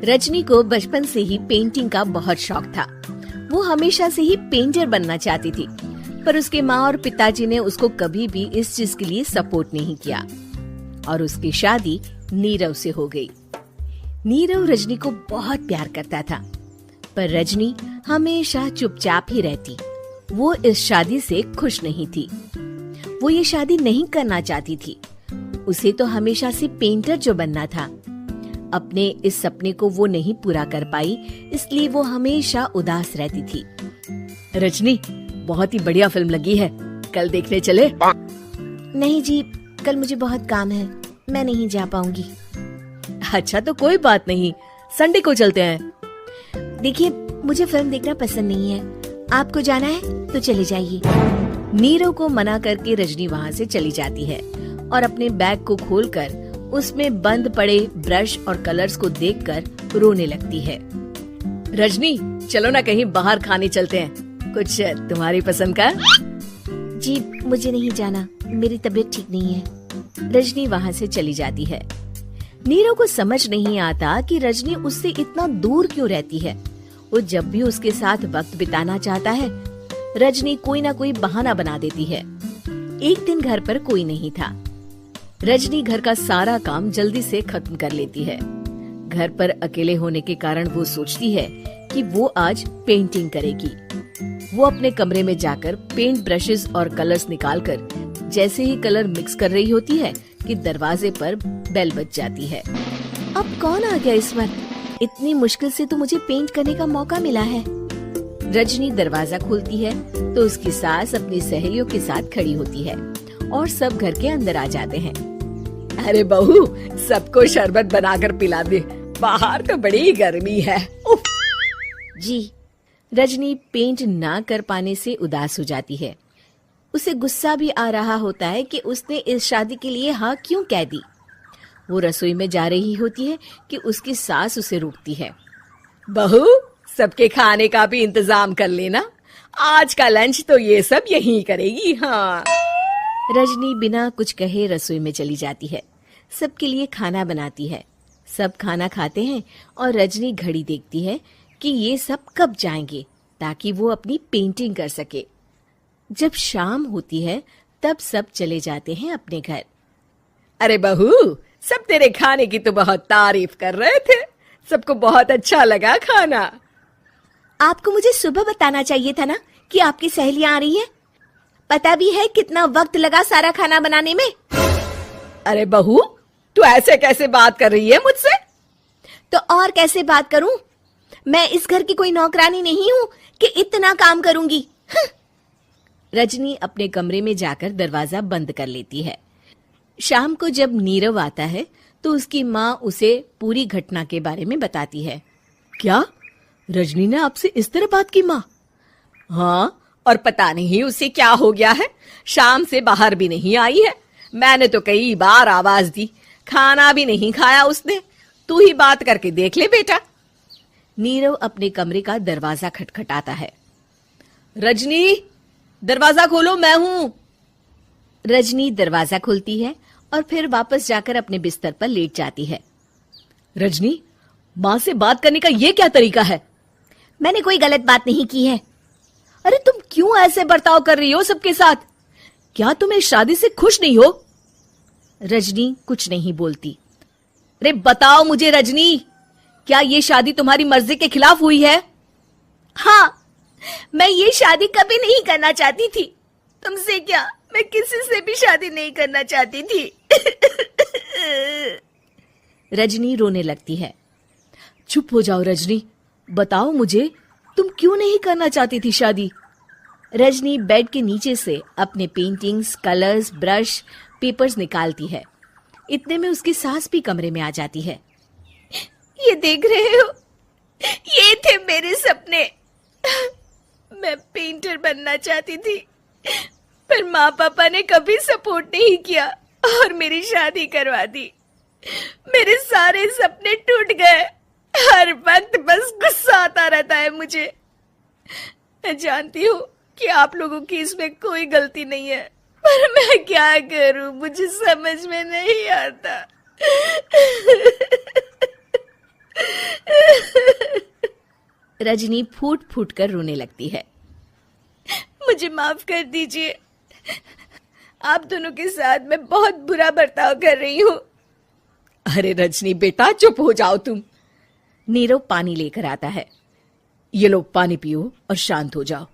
रजनी को बचपन से ही पेंटिंग का बहुत शौक था। वो हमेशा से ही पेंटर बनना चाहती थी, पर उसके माँ और पिताजी ने उसको कभी भी इस चीज के लिए सपोर्ट नहीं किया और उसकी शादी नीरव से हो गई। नीरव रजनी को बहुत प्यार करता था, पर रजनी हमेशा चुपचाप ही रहती। वो इस शादी से खुश नहीं थी। वो ये शादी नहीं करना चाहती थी। उसे तो हमेशा से पेंटर जो बनना था। अपने इस सपने को वो नहीं पूरा कर पाई, इसलिए वो हमेशा उदास रहती थी। रजनी, बहुत ही बढ़िया फिल्म लगी है, कल देखने चले? नहीं जी, कल मुझे बहुत काम है, मैं नहीं जा पाऊंगी। अच्छा तो कोई बात नहीं, संडे को चलते हैं। देखिए, मुझे फिल्म देखना पसंद नहीं है। आपको जाना है तो चले जाइए। नीरव को मना करके रजनी वहाँ से चली जाती है और अपने बैग को खोलकर उसमें बंद पड़े ब्रश और कलर्स को देखकर रोने लगती है। रजनी, चलो ना कहीं बाहर खाने चलते हैं, कुछ तुम्हारी पसंद का। जी मुझे नहीं जाना, मेरी तबीयत ठीक नहीं है। रजनी वहाँ से चली जाती है। नीरव को समझ नहीं आता कि रजनी उससे इतना दूर क्यों रहती है। वो जब भी उसके साथ वक्त बिताना चाहता है, रजनी कोई ना कोई बहाना बना देती है। एक दिन घर पर कोई नहीं था। रजनी घर का सारा काम जल्दी से खत्म कर लेती है। घर पर अकेले होने के कारण वो सोचती है कि वो आज पेंटिंग करेगी। वो अपने कमरे में जाकर पेंट ब्रशेस और कलर्स निकालकर जैसे ही कलर मिक्स कर रही होती है कि दरवाजे पर बेल बज जाती है। अब कौन आ गया इस वक्त? इतनी मुश्किल से तो मुझे पेंट करने का मौका मिला है। रजनी दरवाजा खोलती है तो उसकी सास अपनी सहेलियों के साथ खड़ी होती है और सब घर के अंदर आ जाते हैं। अरे बहू, सबको शरबत बनाकर पिला दे, बाहर तो बड़ी गर्मी है। उफ। जी। रजनी पेंट ना कर पाने से उदास हो जाती है। उसे गुस्सा भी आ रहा होता है कि उसने इस शादी के लिए हाँ क्यों कह दी। वो रसोई में जा रही होती है कि उसकी सास उसे रोकती है। बहू, सबके खाने का भी इंतजाम कर लेना, आज का लंच तो ये सब यही करेगी। हाँ। रजनी बिना कुछ कहे रसोई में चली जाती है। सबके लिए खाना बनाती है। सब खाना खाते हैं और रजनी घड़ी देखती है कि ये सब कब जाएंगे ताकि वो अपनी पेंटिंग कर सके। जब शाम होती है तब सब चले जाते हैं अपने घर। अरे बहू, सब तेरे खाने की तो बहुत तारीफ कर रहे थे, सबको बहुत अच्छा लगा खाना। आपको मुझे सुबह बताना चाहिए था ना कि आपकी सहेलियां आ रही हैं। पता भी है कितना वक्त लगा सारा खाना बनाने में। अरे बहू, तू ऐसे कैसे बात कर रही है मुझसे? तो और कैसे बात करूं? मैं इस घर की कोई नौकरानी नहीं हूं कि इतना काम करूंगी। रजनी अपने कमरे में जाकर दरवाजा बंद कर लेती है। शाम को जब नीरव आता है तो उसकी माँ उसे पूरी घटना के बारे में बताती है। क्या रजनी ने आपसे इस तरह बात की माँ? हाँ, और पता नहीं उसे क्या हो गया है, शाम से बाहर भी नहीं आई है। मैंने तो कई बार आवाज दी, खाना भी नहीं खाया उसने। तू ही बात करके देख ले बेटा। नीरव अपने कमरे का दरवाजा खटखटाता है। रजनी, दरवाजा खोलो, मैं हूं। रजनी दरवाजा खोलती है और फिर वापस जाकर अपने बिस्तर पर लेट जाती है। रजनी, माँ से बात करने का ये क्या तरीका है? मैंने कोई गलत बात नहीं की है। अरे तुम क्यों ऐसे बर्ताव कर रही हो सबके साथ? क्या तुम इस शादी से खुश नहीं हो? रजनी कुछ नहीं बोलती। अरे बताओ मुझे रजनी, क्या ये शादी तुम्हारी मर्जी के खिलाफ हुई है? हाँ, मैं ये शादी कभी नहीं करना चाहती थी। तुमसे क्या, मैं किसी से भी शादी नहीं करना चाहती थी। रजनी रोने लगती है। चुप हो जाओ रजनी, बताओ मुझे, तुम क्यों नहीं करना चाहती थी शादी? रजनी बेड के नीचे से अपने पेंटिंग्स, कलर्स, ब्रश, पेपर्स निकालती है। इतने में उसकी सास भी कमरे में आ जाती है। ये देख रहे हो, ये थे मेरे सपने। मैं पेंटर बनना चाहती थी, पर माँ पापा ने कभी सपोर्ट नहीं किया और मेरी शादी करवा दी। मेरे सारे सपने टूट गए। हर वक्त बस गुस्सा आता रहता है मुझे। मैं जानती हूँ कि आप लोगों की इसमें कोई गलती नहीं है, पर मैं क्या करूँ, मुझे समझ में नहीं आता। रजनी फूट फूट कर रोने लगती है। मुझे माफ कर दीजिए, आप दोनों के साथ मैं बहुत बुरा बर्ताव कर रही हूँ। अरे रजनी बेटा, चुप हो जाओ तुम। नीरव पानी लेकर आता है। ये लो पानी पियो और शांत हो जाओ।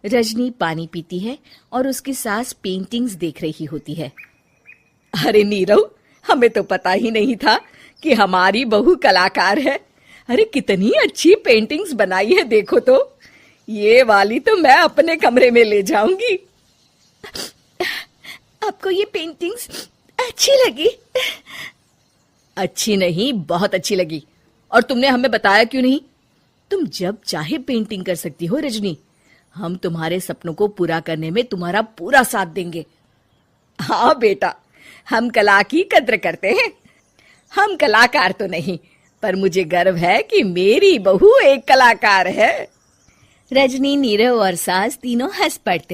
रजनी पानी पीती है और उसकी सास पेंटिंग्स देख रही होती है। अरे नीरव, हमें तो पता ही नहीं था कि हमारी बहू कलाकार है। अरे कितनी अच्छी पेंटिंग्स बनाई है, देखो तो। ये वाली तो मैं अपने कमरे में ले जाऊंगी। आपको ये पेंटिंग्स अच्छी लगी? अच्छी नहीं, बहुत अच्छी लगी। और तुमने हमें बताया क्यों नहीं? तुम जब चाहे पेंटिंग कर सकती हो रजनी। हम तुम्हारे सपनों को पूरा करने में तुम्हारा पूरा साथ देंगे। हाँ बेटा, हम कला की कद्र करते हैं। हम कलाकार तो नहीं, पर मुझे गर्व है कि मेरी बहू एक कलाकार है। रजनी, नीरव और सास तीनों हंस पड़ते।